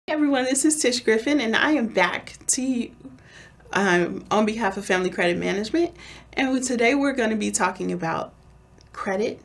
Everyone, this is Tish Griffin, and I am back to you on behalf of Family Credit Management. And today we're going to be talking about credit,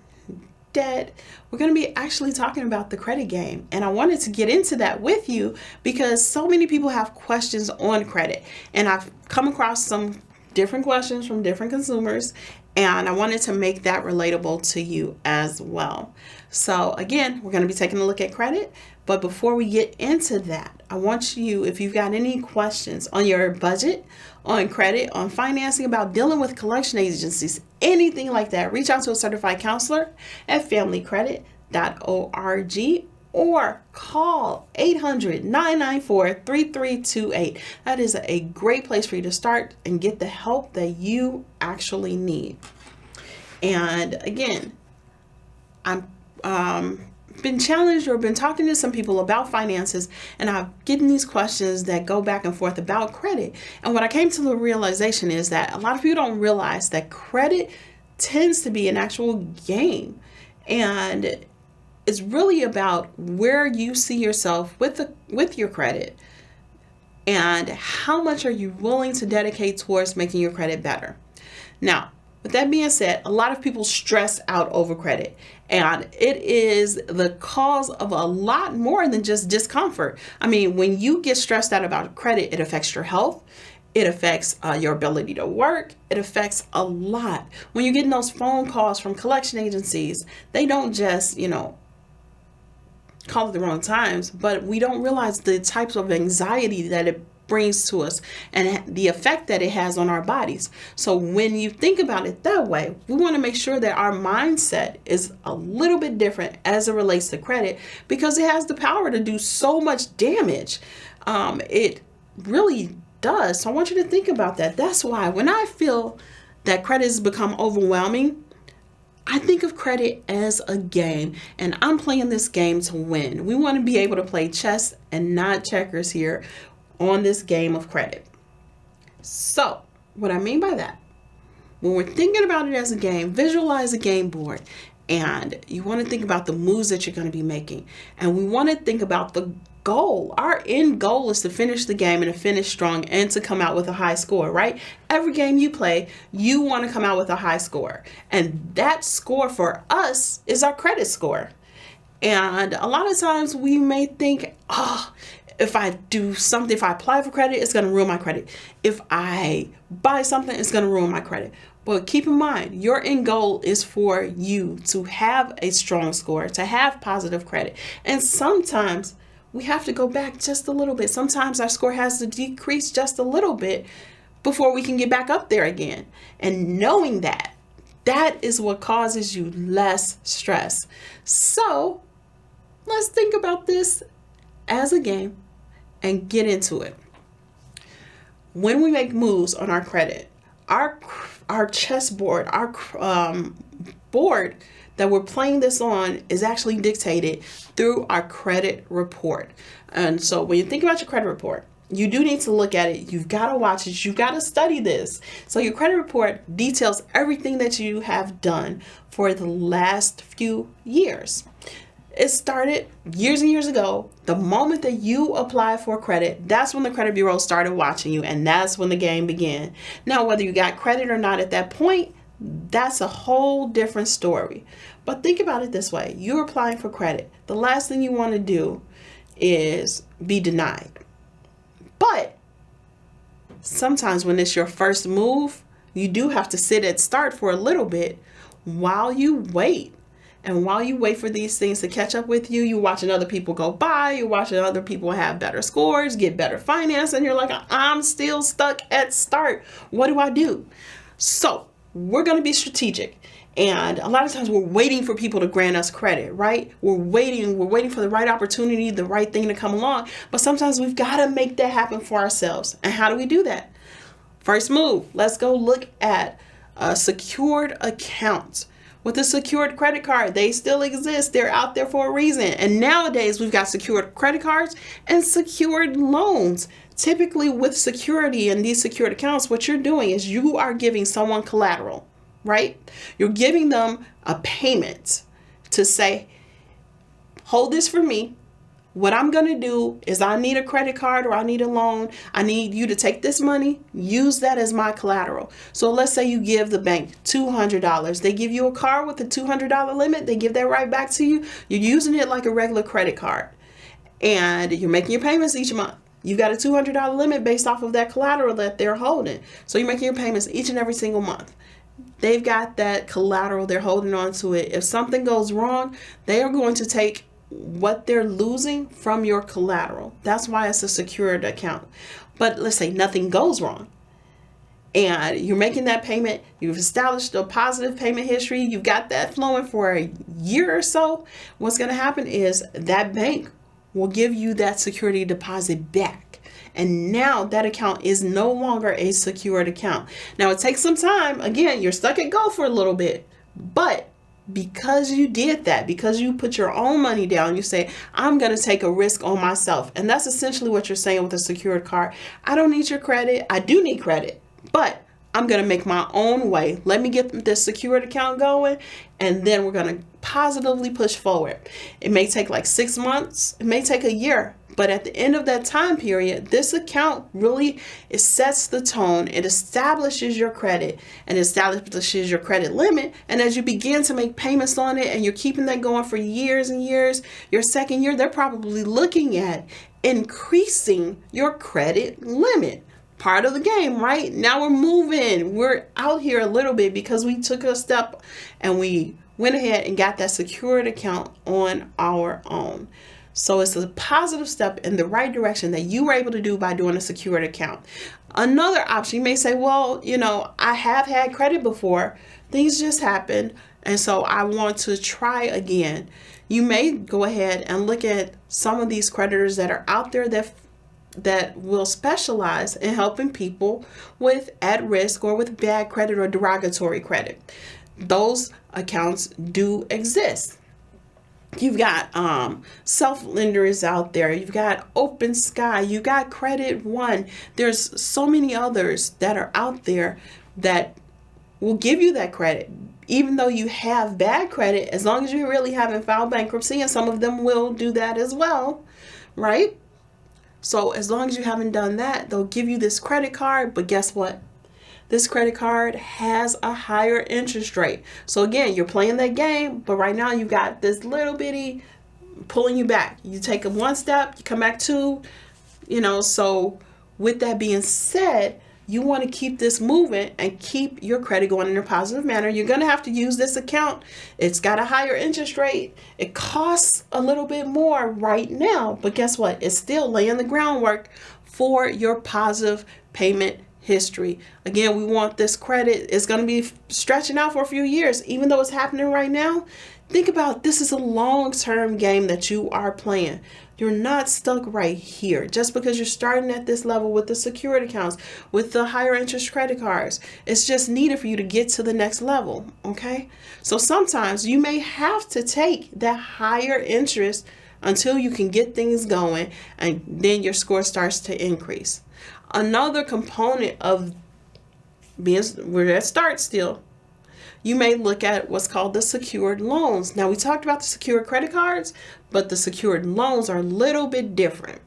debt. We're going to be actually talking about the credit game. And I wanted to get into that with you because so many people have questions on credit. And I've come across some different questions from different consumers, and I wanted to make that relatable to you as well. So again, we're going to be taking a look at credit. But before we get into that, I want you, if you've got any questions on your budget, on credit, on financing, about dealing with collection agencies, anything like that, reach out to a certified counselor at familycredit.org or call 800-994-3328. That is a great place for you to start and get the help that you actually need. And again, I'm been challenged or been talking to some people about finances, and I've gotten these questions that go back and forth about credit. And what I came to the realization is that a lot of people don't realize that credit tends to be an actual game, and it's really about where you see yourself with your credit and how much are you willing to dedicate towards making your credit better. Now, with that being said, a lot of people stress out over credit, and it is the cause of a lot more than just discomfort. I mean, when you get stressed out about credit, it affects your health. It affects your ability to work. It affects a lot. When you're getting those phone calls from collection agencies, they don't just, call at the wrong times, but we don't realize the types of anxiety that it brings to us and the effect that it has on our bodies. So when you think about it that way, we want to make sure that our mindset is a little bit different as it relates to credit, because it has the power to do so much damage. It really does. So I want you to think about that. That's why when I feel that credit has become overwhelming, I think of credit as a game, and I'm playing this game to win. We want to be able to play chess and not checkers here on this game of credit. So what I mean by that, when we're thinking about it as a game, visualize a game board, and you want to think about the moves that you're going to be making, and we want to think about the goal. Our end goal is to finish the game and to finish strong and to come out with a high score, right? Every game you play, you want to come out with a high score, and that score for us is our credit score. And a lot of times we may think, if I do something, if I apply for credit, it's going to ruin my credit. If I buy something, it's going to ruin my credit. But keep in mind, your end goal is for you to have a strong score, to have positive credit. And sometimes we have to go back just a little bit. Sometimes our score has to decrease just a little bit before we can get back up there again. And knowing that, that is what causes you less stress. So let's think about this as a game and get into it. When we make moves on our credit, our chessboard, our board that we're playing this on is actually dictated through our credit report. And so when you think about your credit report, you do need to look at it. You've got to watch it. You've got to study this. So your credit report details everything that you have done for the last few years. It started years and years ago. The moment that you apply for credit, that's when the credit bureau started watching you, and that's when the game began. Now, whether you got credit or not at that point, that's a whole different story. But think about it this way. You're applying for credit. The last thing you want to do is be denied. But sometimes when it's your first move, you do have to sit at start for a little bit while you wait. And while you wait for these things to catch up with you, you're watching other people go by, you're watching other people have better scores, get better finance, and you're like, I'm still stuck at start. What do I do? So we're going to be strategic. And a lot of times we're waiting for people to grant us credit, right? We're waiting for the right opportunity, the right thing to come along. But sometimes we've got to make that happen for ourselves. And how do we do that? First move, let's go look at secured accounts. With a secured credit card, they still exist. They're out there for a reason. And nowadays, we've got secured credit cards and secured loans. Typically, with security and these secured accounts, what you're doing is you are giving someone collateral, right? You're giving them a payment to say, hold this for me. What I'm going to do is I need a credit card or I need a loan. I need you to take this money, use that as my collateral. So let's say you give the bank $200. They give you a card with a $200 limit. They give that right back to you. You're using it like a regular credit card and you're making your payments each month. You've got a $200 limit based off of that collateral that they're holding. So you're making your payments each and every single month. They've got that collateral. They're holding on to it. If something goes wrong, they are going to take what they're losing from your collateral. That's why it's a secured account. But let's say nothing goes wrong and you're making that payment. You've established a positive payment history. You've got that flowing for a year or so. What's going to happen is that bank will give you that security deposit back. And now that account is no longer a secured account. Now it takes some time. Again, you're stuck at go for a little bit, but because you did that, because you put your own money down, you say, I'm going to take a risk on myself. And that's essentially what you're saying with a secured card. I don't need your credit. I do need credit, but I'm going to make my own way. Let me get this secured account going, and then we're going to positively push forward. It may take like 6 months. It may take a year. But at the end of that time period, this account really, it sets the tone. It establishes your credit and establishes your credit limit. And as you begin to make payments on it and you're keeping that going for years and years, your second year, they're probably looking at increasing your credit limit. Part of the game, right? Now we're moving. We're out here a little bit because we took a step and we went ahead and got that secured account on our own. So it's a positive step in the right direction that you were able to do by doing a secured account. Another option, you may say, well, I have had credit before. Things just happened. And so I want to try again. You may go ahead and look at some of these creditors that are out there that will specialize in helping people with at risk or with bad credit or derogatory credit. Those accounts do exist. You've got self-lenders out there. You've got Open Sky. You got Credit One. There's so many others that are out there that will give you that credit. Even though you have bad credit, as long as you really haven't filed bankruptcy, and some of them will do that as well, right? So as long as you haven't done that, they'll give you this credit card. But guess what? This credit card has a higher interest rate. So again, you're playing that game, but right now you've got this little bitty pulling you back. You take one step, you come back two, so with that being said, you want to keep this moving and keep your credit going in a positive manner. You're going to have to use this account. It's got a higher interest rate. It costs a little bit more right now, but guess what? It's still laying the groundwork for your positive payment history. Again, we want this credit. It's going to be stretching out for a few years, even though it's happening right now. Think about this is a long-term game that you are playing. You're not stuck right here just because you're starting at this level with the secured accounts, with the higher interest credit cards. It's just needed for you to get to the next level. Okay. So sometimes you may have to take that higher interest until you can get things going, and then your score starts to increase. Another component of being, we're at start still, you may look at what's called the secured loans. Now, we talked about the secured credit cards, but the secured loans are a little bit different.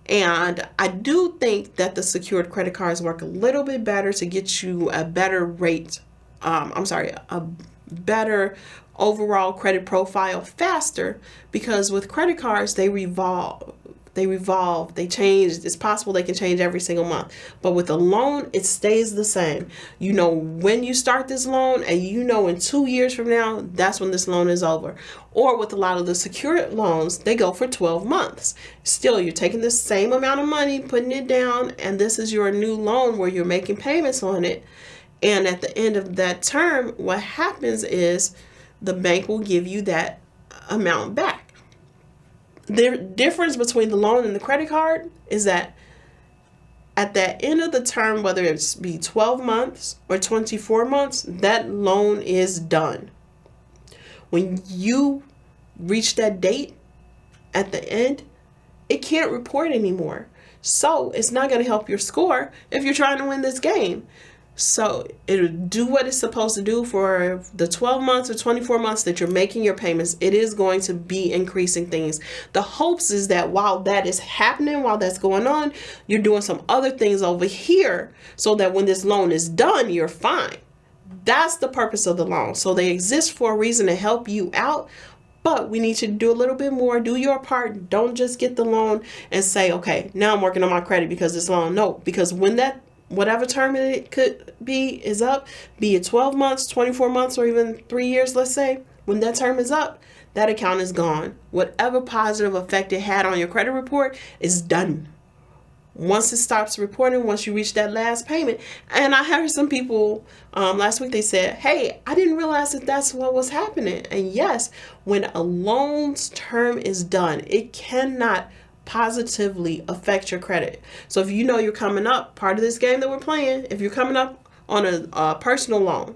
And I do think that the secured credit cards work a little bit better to get you a better rate, a better overall credit profile faster, because with credit cards, they revolve, they change. It's possible they can change every single month. But with a loan, it stays the same. You know when you start this loan, and in 2 years from now, that's when this loan is over. Or with a lot of the secured loans, they go for 12 months. Still, you're taking the same amount of money, putting it down, and this is your new loan where you're making payments on it. And at the end of that term, what happens is the bank will give you that amount back. The difference between the loan and the credit card is that at the end of the term, whether it's be 12 months or 24 months, that loan is done. when you reach that date at the end, it can't report anymore. So it's not going to help your score if you're trying to win this game. So it'll do what it's supposed to do for the 12 months or 24 months that you're making your payments. It is going to be increasing things. The hopes is that while that is happening, while that's going on, you're doing some other things over here so that when this loan is done, you're fine. That's the purpose of the loan. So they exist for a reason to help you out. But we need you to do a little bit more. Do your part. Don't just get the loan and say, okay, now I'm working on my credit because this loan. No, because when that, whatever term it could be is up, be it 12 months, 24 months, or even 3 years, let's say, when that term is up, that account is gone. Whatever positive effect it had on your credit report is done. Once it stops reporting, once you reach that last payment. And I heard some people last week, they said, hey, I didn't realize that that's what was happening. And yes, when a loan's term is done, it cannot positively affect your credit. So if you know you're coming up, part of this game that we're playing, if you're coming up on a personal loan,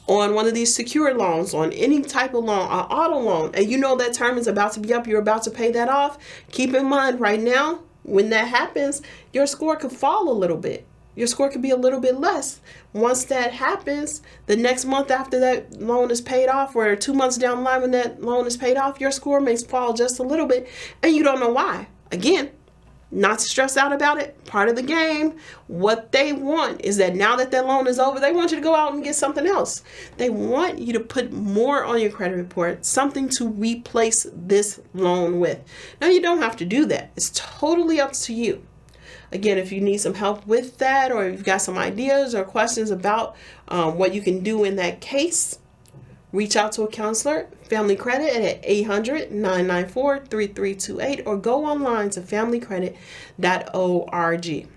on one of these secured loans, on any type of loan, an auto loan, and you know that term is about to be up, you're about to pay that off, keep in mind right now, when that happens, your score could fall a little bit. Your score could be a little bit less. Once that happens, the next month after that loan is paid off, or 2 months down the line when that loan is paid off, your score may fall just a little bit, and you don't know why. Again, not to stress out about it. Part of the game. What they want is that now that loan is over, they want you to go out and get something else. They want you to put more on your credit report, something to replace this loan with. Now, you don't have to do that. It's totally up to you. Again, if you need some help with that, or you've got some ideas or questions about what you can do in that case, reach out to a counselor, Family Credit, at 800-994-3328, or go online to familycredit.org.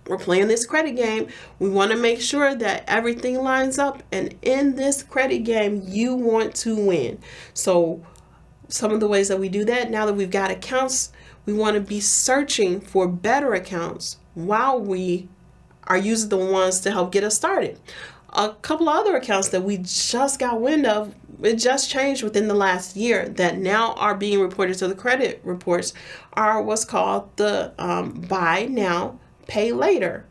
We're playing this credit game. We want to make sure that everything lines up, and in this credit game, you want to win. So some of the ways that we do that, now that we've got accounts, we want to be searching for better accounts while we are using the ones to help get us started. A couple of other accounts that we just got wind of, it just changed within the last year, that now are being reported to the credit reports, are what's called the buy now, pay later.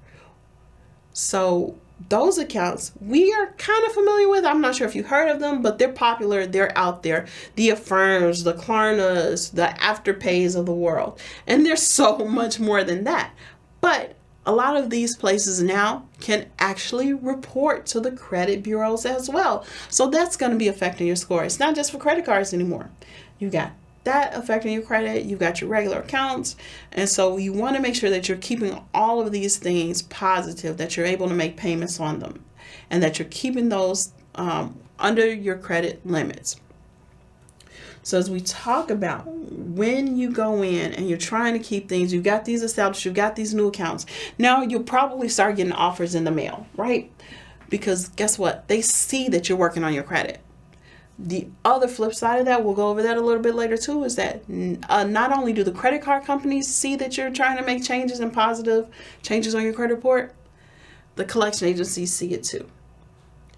So those accounts we are kind of familiar with. I'm not sure if you heard of them, but they're popular. They're out there. The Affirms, the Klarnas, the Afterpays of the world. And there's so much more than that. But a lot of these places now can actually report to the credit bureaus as well. So that's going to be affecting your score. It's not just for credit cards anymore. You got that affecting your credit. You've got your regular accounts. And so you want to make sure that you're keeping all of these things positive, that you're able to make payments on them, and that you're keeping those under your credit limits. So as we talk about when you go in and you're trying to keep things, you've got these established, you've got these new accounts. Now you'll probably start getting offers in the mail, right? Because guess what? They see that you're working on your credit. The other flip side of that, we'll go over that a little bit later too, is that not only do the credit card companies see that you're trying to make changes and positive changes on your credit report, the collection agencies see it too.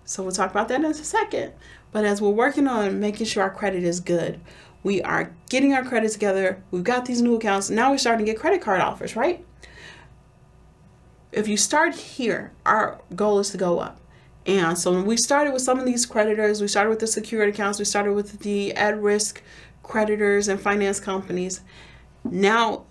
So we'll talk about that in a second. But as we're working on making sure our credit is good, we are getting our credit together. We've got these new accounts. Now we're starting to get credit card offers, right? If you start here, our goal is to go up. And so when we started with some of these creditors, we started with the secured accounts, we started with the at-risk creditors and finance companies. Now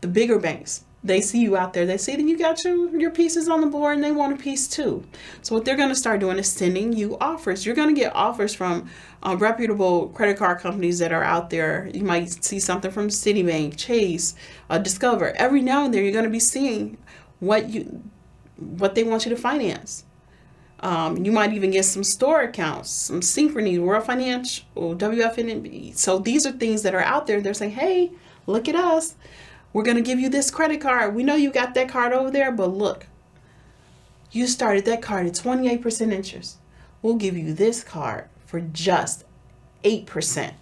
the bigger banks, they see you out there. They see that you got your pieces on the board, and they want a piece too. So what they're going to start doing is sending you offers. You're going to get offers from reputable credit card companies that are out there. You might see something from Citibank, Chase, Discover. Every now and then you're going to be seeing what they want you to finance. You might even get some store accounts, some Synchrony, World Financial, WFNB. So these are things that are out there. They're saying, hey, look at us. We're going to give you this credit card. We know you got that card over there, but look, you started that card at 28% interest. We'll give you this card for just 8%.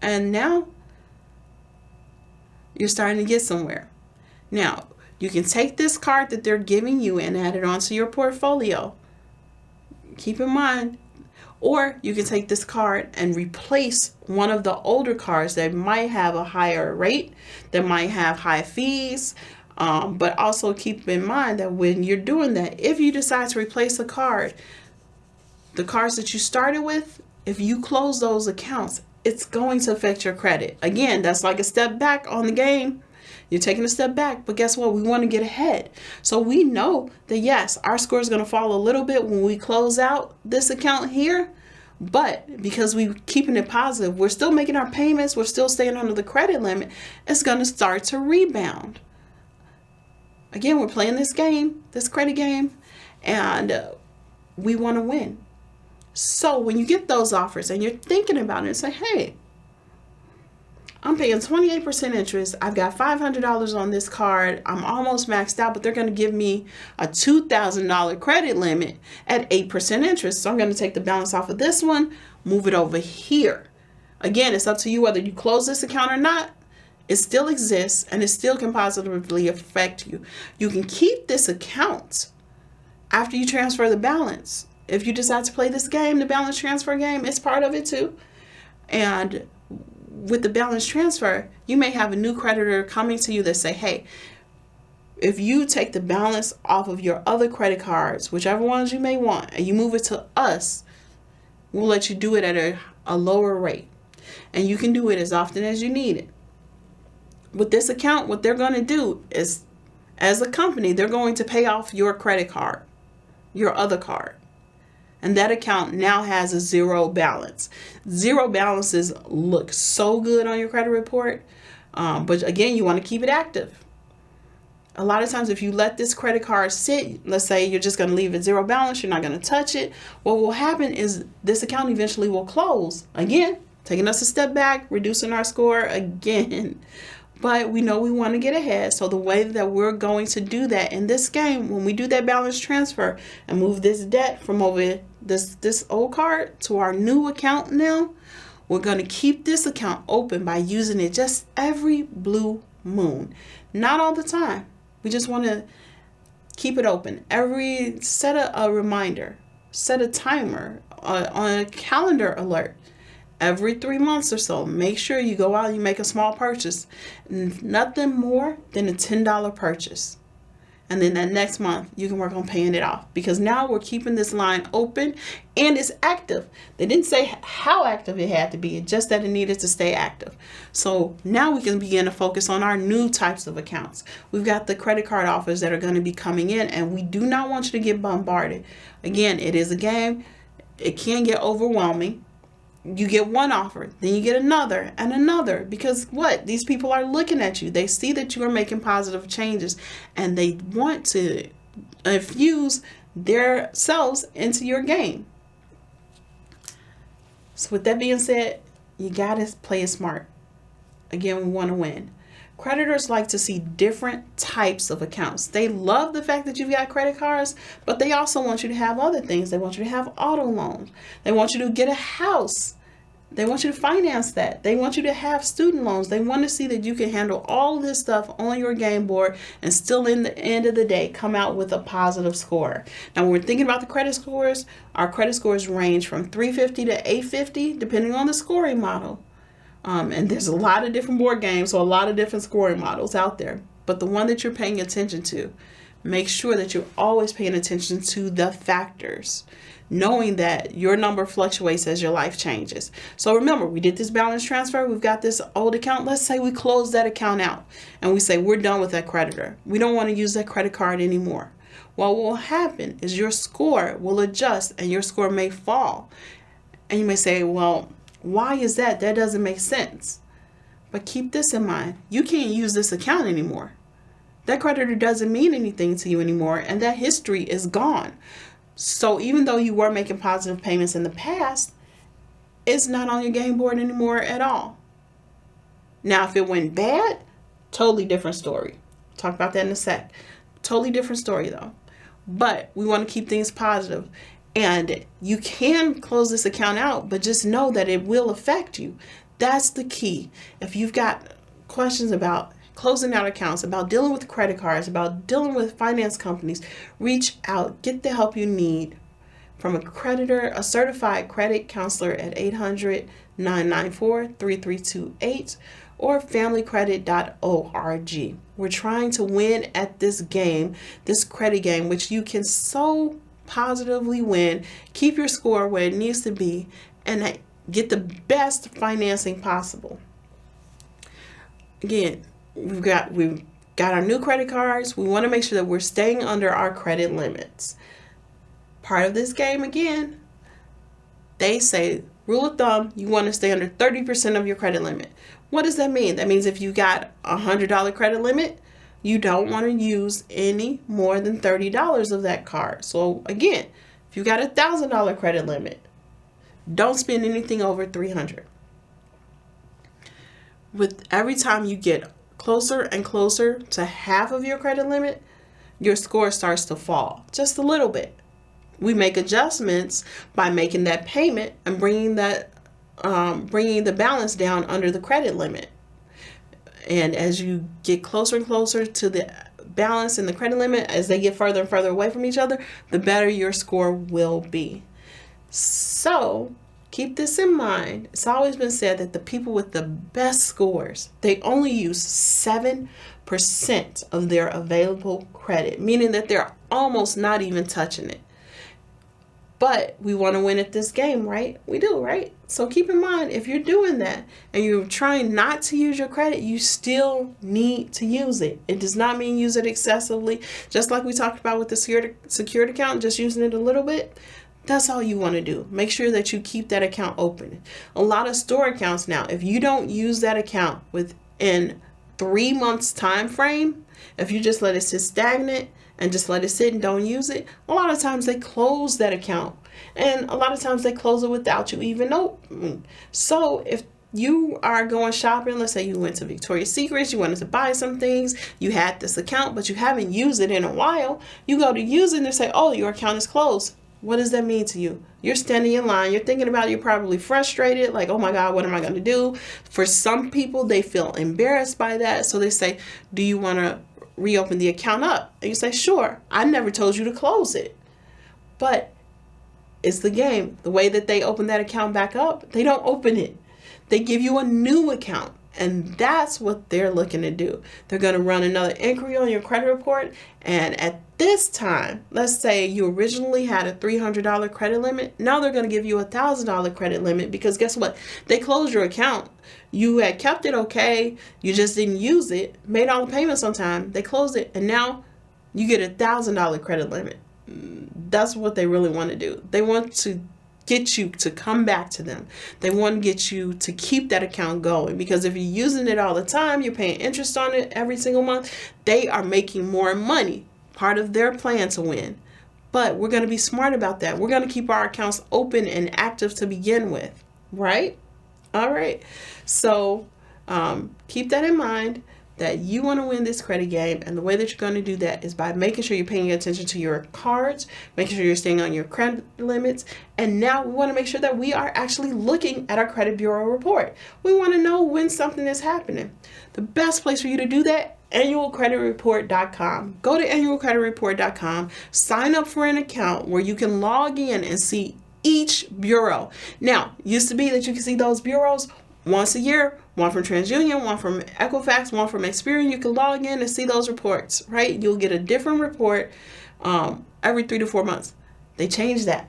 And now you're starting to get somewhere. Now, you can take this card that they're giving you and add it onto your portfolio. Keep in mind, Or you can take this card and replace one of the older cards that might have a higher rate, that might have high fees. But also keep in mind that when you're doing that, if you decide to replace a card, the cards that you started with, if you close those accounts, it's going to affect your credit. Again, that's like a step back on the game. You're taking a step back, but guess what? We want to get ahead. So we know that yes, our score is going to fall a little bit when we close out this account here. But because we're keeping it positive, we're still making our payments, we're still staying under the credit limit, it's going to start to rebound. Again, we're playing this game, this credit game, and we want to win. So when you get those offers and you're thinking about it and say, hey, I'm paying 28% interest. I've got $500 on this card. I'm almost maxed out, but they're going to give me a $2,000 credit limit at 8% interest. So I'm going to take the balance off of this one, move it over here. Again, it's up to you whether you close this account or not. It still exists and it still can positively affect you. You can keep this account after you transfer the balance. If you decide to play this game, the balance transfer game, it's part of it too. And with the balance transfer, you may have a new creditor coming to you that say, hey, if you take the balance off of your other credit cards, whichever ones you may want, and you move it to us, we'll let you do it at a lower rate. And you can do it as often as you need it. With this account, what they're going to do is, as a company, they're going to pay off your credit card, your other card. And that account now has a zero balance. Zero balances look so good on your credit report. But again, you want to keep it active. A lot of times if you let this credit card sit, let's say you're just going to leave it zero balance, you're not going to touch it. What will happen is this account eventually will close. Again, taking us a step back, reducing our score again. But we know we want to get ahead. So the way that we're going to do that in this game, when we do that balance transfer and move this debt from over this old card to our new account now, we're going to keep this account open by using it just every blue moon. Not all the time. We just want to keep it open. Set a reminder, set a timer on a calendar alert. Every 3 months or so, make sure you go out and you make a small purchase. Nothing more than a $10 purchase. And then that next month, you can work on paying it off. Because now we're keeping this line open and it's active. They didn't say how active it had to be, just that it needed to stay active. So now we can begin to focus on our new types of accounts. We've got the credit card offers that are going to be coming in, and we do not want you to get bombarded. Again, it is a game. It can get overwhelming. You get one offer, then you get another and another, because what? These people are looking at you. They see that you are making positive changes and they want to infuse their selves into your game. So with that being said, you got to play it smart. Again, we want to win. Creditors like to see different types of accounts. They love the fact that you've got credit cards, but they also want you to have other things. They want you to have auto loans. They want you to get a house. They want you to finance that. They want you to have student loans. They want to see that you can handle all this stuff on your game board and still, in the end of the day, come out with a positive score. Now, when we're thinking about the credit scores, our credit scores range from 350 to 850, depending on the scoring model. And there's a lot of different board games, so a lot of different scoring models out there. But the one that you're paying attention to, make sure that you're always paying attention to the factors, knowing that your number fluctuates as your life changes. So remember, we did this balance transfer. We've got this old account. Let's say we close that account out and we say we're done with that creditor. We don't want to use that credit card anymore. Well, what will happen is your score will adjust and your score may fall. And you may say, well, why is that? That doesn't make sense. But keep this in mind. You can't use this account anymore. That creditor doesn't mean anything to you anymore, and that history is gone. So even though you were making positive payments in the past, it's not on your game board anymore at all. Now, if it went bad, totally different story. Talk about that in a sec. Totally different story though. But we want to keep things positive. And you can close this account out, but just know that it will affect you. That's the key. If you've got questions about closing out accounts, about dealing with credit cards, about dealing with finance companies, reach out, get the help you need from a creditor, a certified credit counselor at 800-994-3328 or familycredit.org. We're trying to win at this game, this credit game, which you can so positively win, keep your score where it needs to be, and get the best financing possible. Again, we've got our new credit cards. We want to make sure that we're staying under our credit limits. Part of this game, again, they say, rule of thumb, you want to stay under 30% of your credit limit. What does that mean? That means if you got a $100 credit limit, you don't want to use any more than $30 of that card. So again, if you got a $1,000 credit limit, don't spend anything over $300. With every time you get closer and closer to half of your credit limit, your score starts to fall just a little bit. We make adjustments by making that payment and bringing the balance down under the credit limit. And as you get closer and closer to the balance and the credit limit, as they get further and further away from each other, the better your score will be. So keep this in mind. It's always been said that the people with the best scores, they only use 7% of their available credit, meaning that they're almost not even touching it. But we want to win at this game, right? We do, right? So keep in mind, if you're doing that and you're trying not to use your credit, you still need to use it. It does not mean use it excessively. Just like we talked about with the secured account, just using it a little bit. That's all you want to do. Make sure that you keep that account open. A lot of store accounts now, if you don't use that account within 3 months time frame, if you just let it sit stagnant and just let it sit and don't use it, a lot of times they close that account. And a lot of times they close it without you even knowing. So if you are going shopping, let's say you went to Victoria's Secret, you wanted to buy some things, you had this account, but you haven't used it in a while, you go to use it and they say, oh, your account is closed. What does that mean to you? You're standing in line, you're thinking about it, you're probably frustrated, like, oh my God, what am I going to do? For some people, they feel embarrassed by that. So they say, do you want to reopen the account up? And you say, sure. I never told you to close it. But it's the game. The way that they open that account back up, they don't open it. They give you a new account. And that's what they're looking to do. They're going to run another inquiry on your credit report. And at this time, let's say you originally had a $300 credit limit. Now they're going to give you a $1,000 credit limit because guess what? They closed your account. You had kept it okay. You just didn't use it. Made all the payments on time. They closed it. And now you get a $1,000 credit limit. That's what they really want to do. They want to get you to come back to them. They want to get you to keep that account going because if you're using it all the time, you're paying interest on it every single month, they are making more money. Part of their plan to win. But we're going to be smart about that. We're going to keep our accounts open and active to begin with, right? All right. So keep that in mind, that you want to win this credit game, and the way that you're going to do that is by making sure you're paying attention to your cards, making sure you're staying on your credit limits, and now we want to make sure that we are actually looking at our credit bureau report. We want to know when something is happening. The best place for you to do that, annualcreditreport.com. Go to annualcreditreport.com, sign up for an account where you can log in and see each bureau. Now, used to be that you can see those bureaus once a year, one from TransUnion, one from Equifax, one from Experian. You can log in and see those reports, right? You'll get a different report every 3 to 4 months. They changed that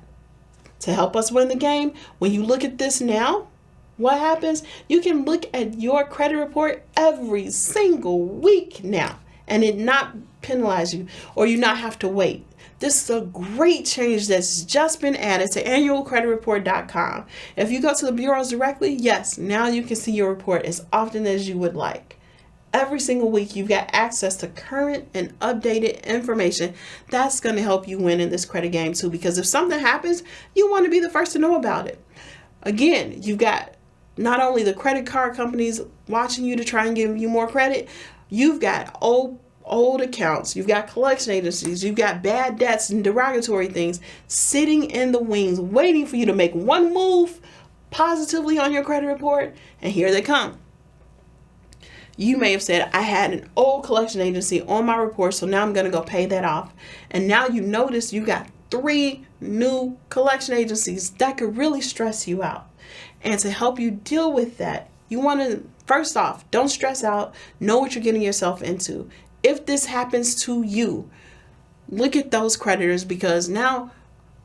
to help us win the game. When you look at this now, what happens? You can look at your credit report every single week now and it not penalize you or you not have to wait. This is a great change that's just been added to annualcreditreport.com. If you go to the bureaus directly, yes, now you can see your report as often as you would like. Every single week, you've got access to current and updated information. That's going to help you win in this credit game too, because if something happens, you want to be the first to know about it. Again, you've got not only the credit card companies watching you to try and give you more credit, you've got old accounts, you've got collection agencies, you've got bad debts and derogatory things sitting in the wings waiting for you to make one move positively on your credit report, and here they come. You may have said, I had an old collection agency on my report, so now I'm going to go pay that off. And now you notice you got 3 new collection agencies that could really stress you out. And to help you deal with that, you want to, first off, don't stress out. Know what you're getting yourself into. If this happens to you, look at those creditors, because now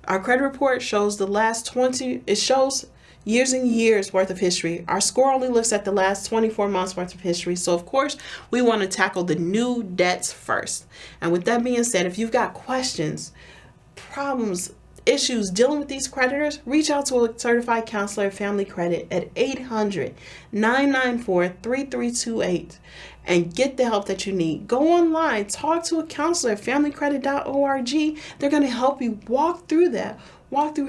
our credit report shows it shows years and years worth of history. Our score only looks at the last 24 months worth of history. So of course, we want to tackle the new debts first. And with that being said, if you've got questions, problems, issues dealing with these creditors, reach out to a certified counselor at Family Credit at 800-994-3328 and get the help that you need. Go online, talk to a counselor at familycredit.org. They're going to help you walk through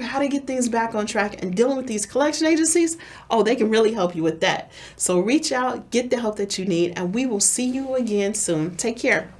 how to get things back on track. And dealing with these collection agencies, they can really help you with that. So reach out, get the help that you need, and we will see you again soon. Take care.